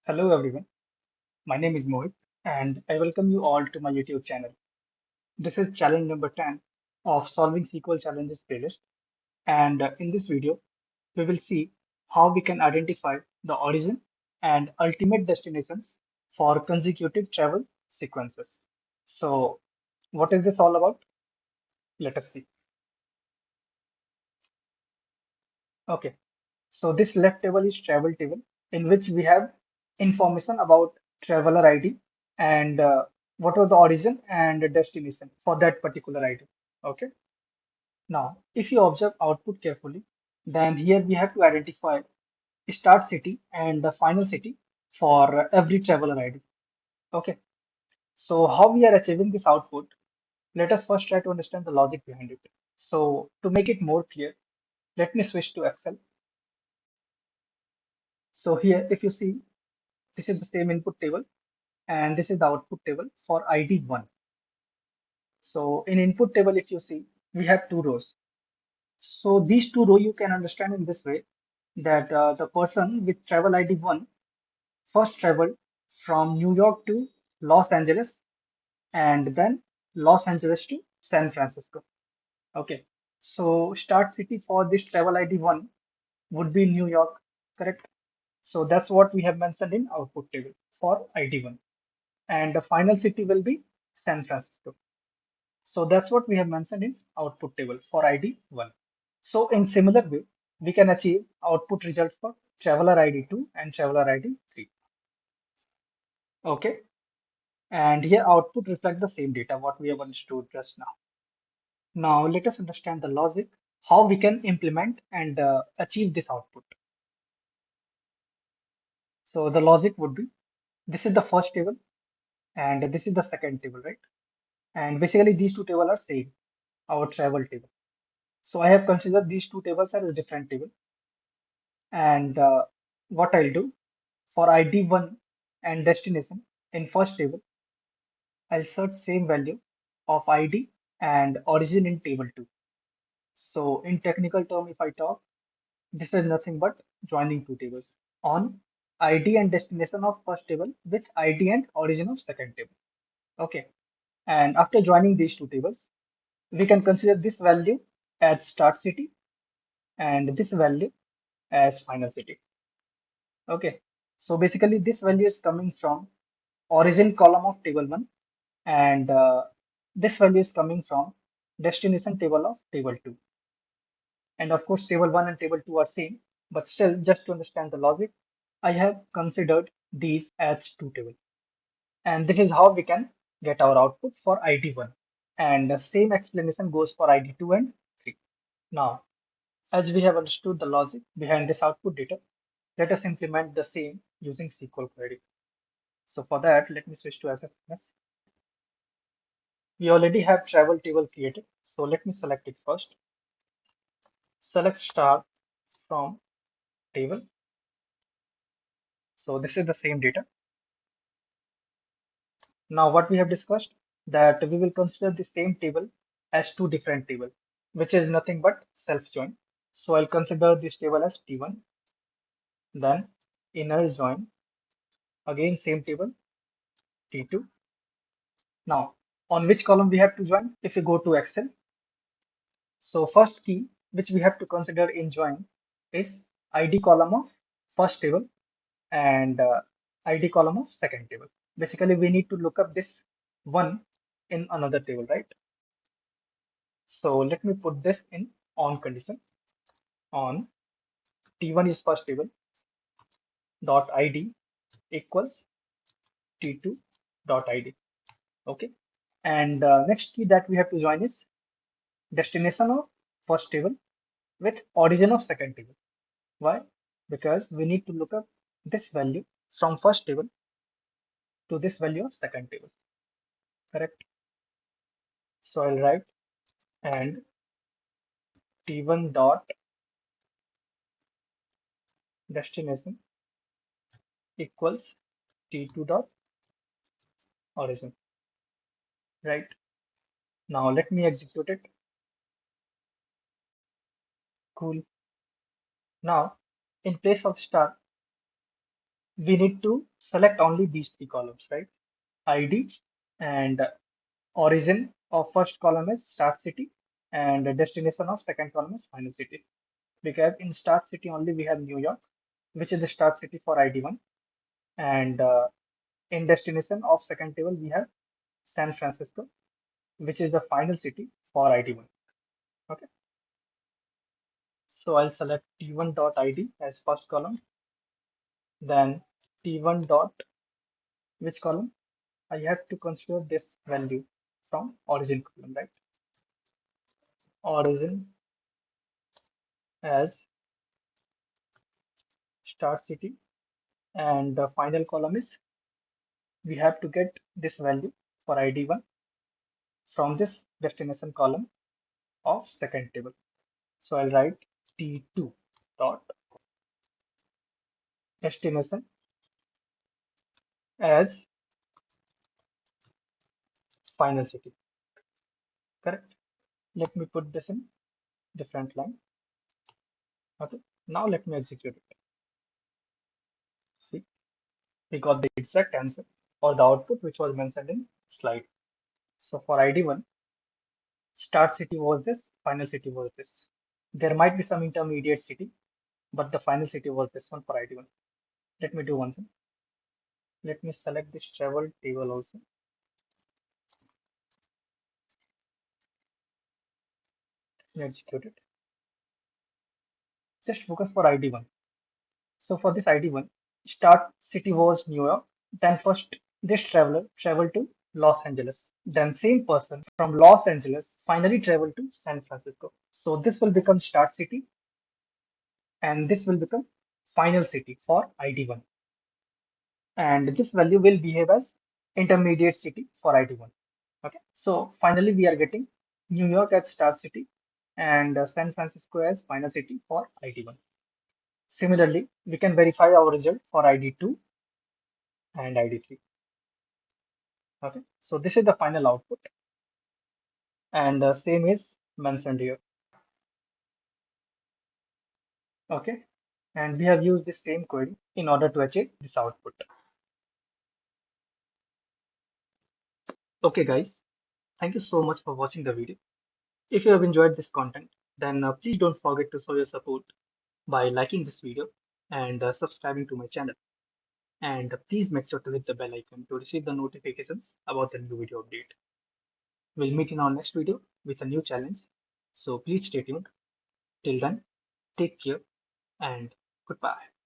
Hello everyone, my name is Mohit and I welcome you all to my YouTube channel. This is challenge number 10 of Solving SQL Challenges playlist, and in this video we will see how we can identify the origin and ultimate destinations for consecutive travel sequences. So what is this all about? Let us see. Okay, so this left table is travel table in which we have information about traveler ID and what was the origin and destination for that particular item. Okay. Now, if you observe output carefully, then here we have to identify start city and the final city for every traveler ID. Okay. So how we are achieving this output? Let us first try to understand the logic behind it. So to make it more clear, let me switch to Excel. So here, if you see, this is the same input table and this is the output table for ID 1. So in input table, if you see, we have two rows. So these two rows you can understand in this way that the person with travel ID 1 first traveled from New York to Los Angeles and then Los Angeles to San Francisco. Okay. So start city for this travel ID 1 would be New York, correct? So that's what we have mentioned in output table for ID 1. And the final city will be San Francisco. So that's what we have mentioned in output table for ID 1. So in similar way, we can achieve output result for traveler ID 2 and traveler ID 3. Okay. And here output reflect the same data what we have understood just now. Now let us understand the logic, how we can implement and achieve this output. So the logic would be, this is the first table and this is the second table, right? And basically these two tables are same, our travel table. So I have considered these two tables as a different table. And what I'll do for ID1 and destination in first table, I'll search same value of ID and origin in table 2. So in technical term, if I talk, this is nothing but joining two tables on ID and destination of first table with ID and origin of second table. Okay. And after joining these two tables, we can consider this value as start city and this value as final city. Okay. So basically this value is coming from origin column of table 1 and this value is coming from destination table of table 2. And of course table 1 and table 2 are same, but still just to understand the logic, I have considered these as two tables. And this is how we can get our output for ID1. And the same explanation goes for ID2 and 3. Now, as we have understood the logic behind this output data, let us implement the same using SQL query. So for that, let me switch to SFMS. We already have travel table created. So let me select it first. Select star from table. So this is the same data. Now what we have discussed that we will consider the same table as two different table, which is nothing but self join. So I'll consider this table as T1, then inner join, again same table T2. Now on which column we have to join? If you go to Excel, so first key which we have to consider in join is ID column of first table and ID column of second table. Basically, we need to look up this one in another table, right? So let me put this in on condition. On T1 is first table dot ID equals T2 dot ID. Okay. And next key that we have to join is destination of first table with origin of second table. Why? Because we need to look up this value from first table to this value of second table. Correct? So I'll write and T1 dot destination equals T2 dot origin. Right? Now let me execute it. Cool. Now in place of star, we need to select only these three columns, right? ID and origin of first column is start city and the destination of second column is final city. Because in start city only we have New York, which is the start city for ID1, and in destination of second table we have San Francisco, which is the final city for ID1. Okay, so I'll select T1 dot ID as first column, then T1 dot which column? I have to consider this value from origin column, right? Origin as start city, and the final column is we have to get this value for ID1 from this destination column of second table. So I'll write T2 dot destination as final city. Correct? Let me put this in different line. Okay. Now let me execute it. See, we got the exact answer or the output which was mentioned in slide. So for ID1, start city was this, final city was this. There might be some intermediate city, but the final city was this one for ID1. Let me do one thing. Let me select this travel table also. Let me execute it. Just focus for ID1. So for this ID1, start city was New York. Then first this traveler traveled to Los Angeles. Then same person from Los Angeles finally traveled to San Francisco. So this will become start city and this will become final city for ID1. And this value will behave as intermediate city for ID1. Okay. So finally we are getting New York as start city and San Francisco as final city for ID1. Similarly, we can verify our result for ID2 and ID3. Okay, so this is the final output, and same is mentioned here. Okay, and we have used the same query in order to achieve this output. Okay, guys, thank you so much for watching the video. If you have enjoyed this content, then please don't forget to show your support by liking this video and subscribing to my channel. And please make sure to hit the bell icon to receive the notifications about the new video update. We'll meet in our next video with a new challenge. So please stay tuned. Till then, take care and goodbye.